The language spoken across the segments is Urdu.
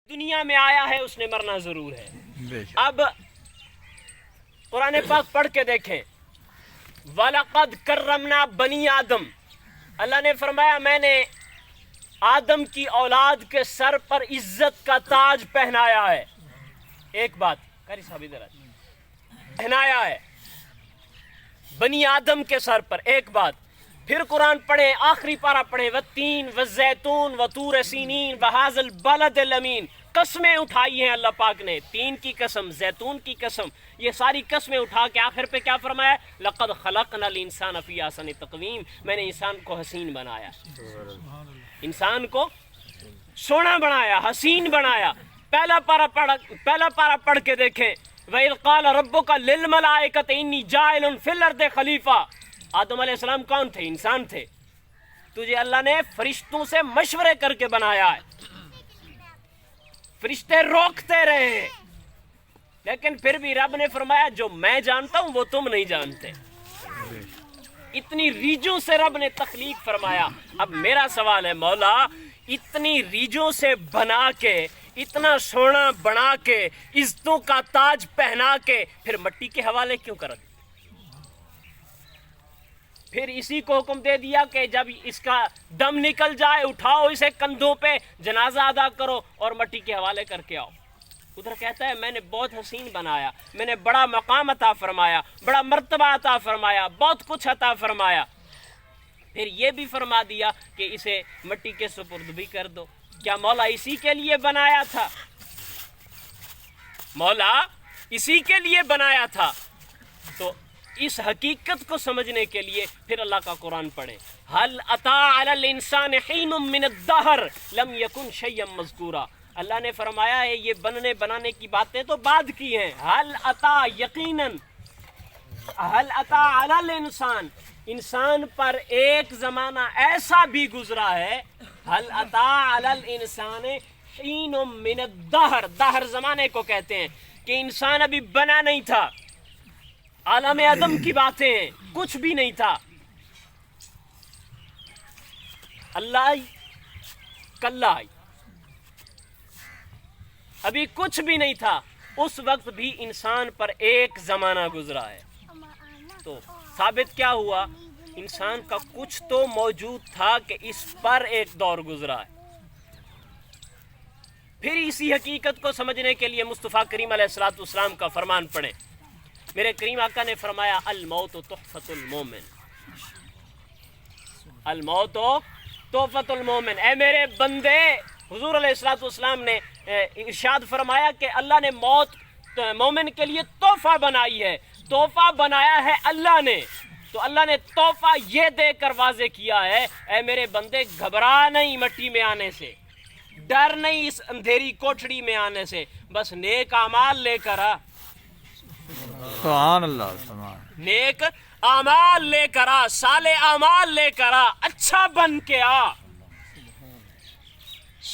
دنیا میں آیا ہے اس نے مرنا ضرور ہے۔ اب قرآن پاک پڑھ کے دیکھیں، وَلَقَدْ كَرَّمْنَا بَنِي آدم، اللہ نے فرمایا میں نے آدم کی اولاد کے سر پر عزت کا تاج پہنایا ہے۔ ایک بات قاری صاحب ادھر پہنایا ہے بنی آدم کے سر پر، ایک بات۔ پھر قرآن پڑھیں، آخری پارہ پڑھیں، وَالتِّينِ وَالزَّيْتُونِ وَطُورِ سِينِينَ وَهَٰذَا الْبَلَدِ الْأَمِينَ، قسمیں اٹھائی ہیں اللہ پاک نے، تین کی قسم، زیتون کی قسم، یہ ساری قسمیں اٹھا کے آخر پہ کیا فرمایا؟ لَقَدْ خَلَقْنَا الْإِنسَانَ فِي أَحْسَنِ تَقْوِيمٍ، میں نے انسان کو حسین بنایا، انسان کو سونا بنایا، حسین بنایا۔ پہلا پارہ پڑھ کے دیکھیں، وَإِذْ قَالَ رَبُّكَ لِلْمَلَائِكَةِ إِنِّي جَاعِلٌ فِي الْأَرْضِ خلیفہ، آدم علیہ السلام کون تھے؟ انسان تھے۔ تجھے اللہ نے فرشتوں سے مشورے کر کے بنایا ہے، فرشتے روکتے رہے، لیکن پھر بھی رب نے فرمایا جو میں جانتا ہوں وہ تم نہیں جانتے۔ اتنی ریجوں سے رب نے تخلیق فرمایا۔ اب میرا سوال ہے، مولا اتنی ریجوں سے بنا کے، اتنا سونا بنا کے، عزتوں کا تاج پہنا کے، پھر مٹی کے حوالے کیوں کر دیا؟ پھر اسی کو حکم دے دیا کہ جب اس کا دم نکل جائے اٹھاؤ اسے کندھوں پہ، جنازہ ادا کرو اور مٹی کے حوالے کر کے آؤ۔ ادھر کہتا ہے میں نے بہت حسین بنایا، میں نے بڑا مقام عطا فرمایا، بڑا مرتبہ عطا فرمایا، بہت کچھ عطا فرمایا۔ پھر یہ بھی فرما دیا کہ اسے مٹی کے سپرد بھی کر دو۔ کیا مولا اسی کے لیے بنایا تھا؟ مولا اسی کے لیے بنایا تھا؟ تو اس حقیقت کو سمجھنے کے لیے پھر اللہ کا قرآن پڑھیں۔ هل اتى على الانسان حين من الدهر لم يكن شيئا مذكورا، اللہ نے فرمایا ہے یہ بننے بنانے کی باتیں تو بعد کی ہیں۔ هل اتى یقیناً، هل اتى على الانسان، انسان پر ایک زمانہ ایسا بھی گزرا ہے، هل اتى على الانسان حين من الدهر، دہر زمانے کو کہتے ہیں کہ انسان ابھی بنا نہیں تھا، عالم عدم کی باتیں ہیں، کچھ بھی نہیں تھا، اللہ آئی، کلہ آئی، ابھی کچھ بھی نہیں تھا، اس وقت بھی انسان پر ایک زمانہ گزرا ہے۔ تو ثابت کیا ہوا؟ انسان کا کچھ تو موجود تھا کہ اس پر ایک دور گزرا ہے۔ پھر اسی حقیقت کو سمجھنے کے لیے مصطفیٰ کریم علیہ السلام کا فرمان پڑھیں۔ میرے کریم آقا نے فرمایا الموت تحفۃ المومن، الموت تحفۃ المومن، اے میرے بندے، حضور علیہ السلام نے ارشاد فرمایا کہ اللہ نے موت مومن کے لیے تحفہ بنائی ہے، تحفہ بنایا ہے اللہ نے، تو اللہ نے تحفہ یہ دے کر واضح کیا ہے، اے میرے بندے گھبرا نہیں مٹی میں آنے سے، ڈر نہیں اس اندھیری کوٹھڑی میں آنے سے، بس نیک اعمال لے کر آ، سبحان اللہ، سبحان، نیک اعمال لے کر آ، صالح اعمال لے کر آ، اچھا بن کے آ،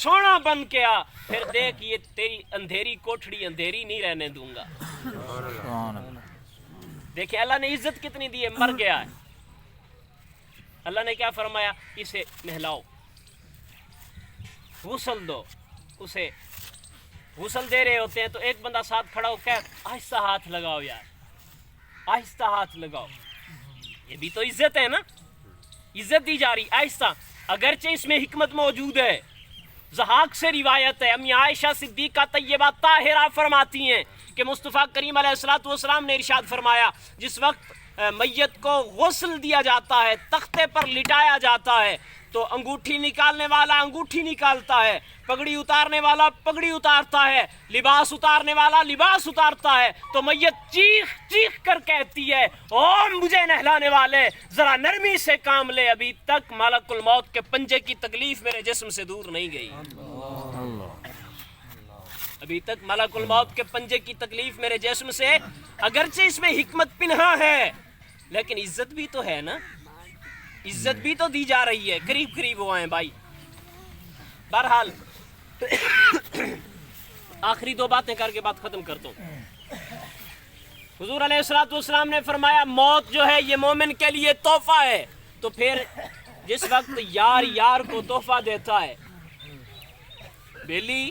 سونا بن کے آ، پھر دیکھ یہ تیری اندھیری کوٹھڑی اندھیری نہیں رہنے دوں گا۔ سبحان اللہ۔ دیکھیں اللہ نے عزت کتنی دی ہے، مر گیا ہے، اللہ نے کیا فرمایا؟ اسے نہلاؤ، غسل دو، اسے غسل دے رہے ہوتے ہیں تو ایک بندہ ساتھ کھڑا ہو کہ آہستہ ہاتھ لگاؤ یار، آہستہ ہاتھ لگاؤ، یہ بھی تو عزت ہے نا، عزت دی جا رہی آہستہ، اگرچہ اس میں حکمت موجود ہے۔ ضحاک سے روایت ہے، امی عائشہ صدیقہ طیبہ طاہرہ فرماتی ہیں کہ مصطفیٰ کریم علیہ السلام نے ارشاد فرمایا جس وقت میت کو غسل دیا جاتا ہے، تختے پر لٹایا جاتا ہے، تو انگوٹھی نکالنے والا انگوٹھی نکالتا ہے، پگڑی اتارنے والا پگڑی اتارتا ہے، لباس اتارنے والا لباس اتارتا ہے، تو میت چیخ چیخ کر کہتی ہے او مجھے نہلانے والے ذرا نرمی سے کام لے، ابھی تک ملک الموت کے پنجے کی تکلیف میرے جسم سے دور نہیں گئی، ابھی تک ملک الموت کے پنجے کی تکلیف میرے جسم سے، اگرچہ اس میں حکمت پنہا ہے لیکن عزت بھی تو ہے نا، عزت بھی تو دی جا رہی ہے، قریب قریب ہوا ہیں بھائی۔ بہرحال آخری دو باتیں کر کے بات ختم کرتا ہوں۔ حضور علیہ السلام نے فرمایا موت جو ہے یہ مومن کے لیے تحفہ ہے، تو پھر جس وقت یار یار کو تحفہ دیتا ہے، بیلی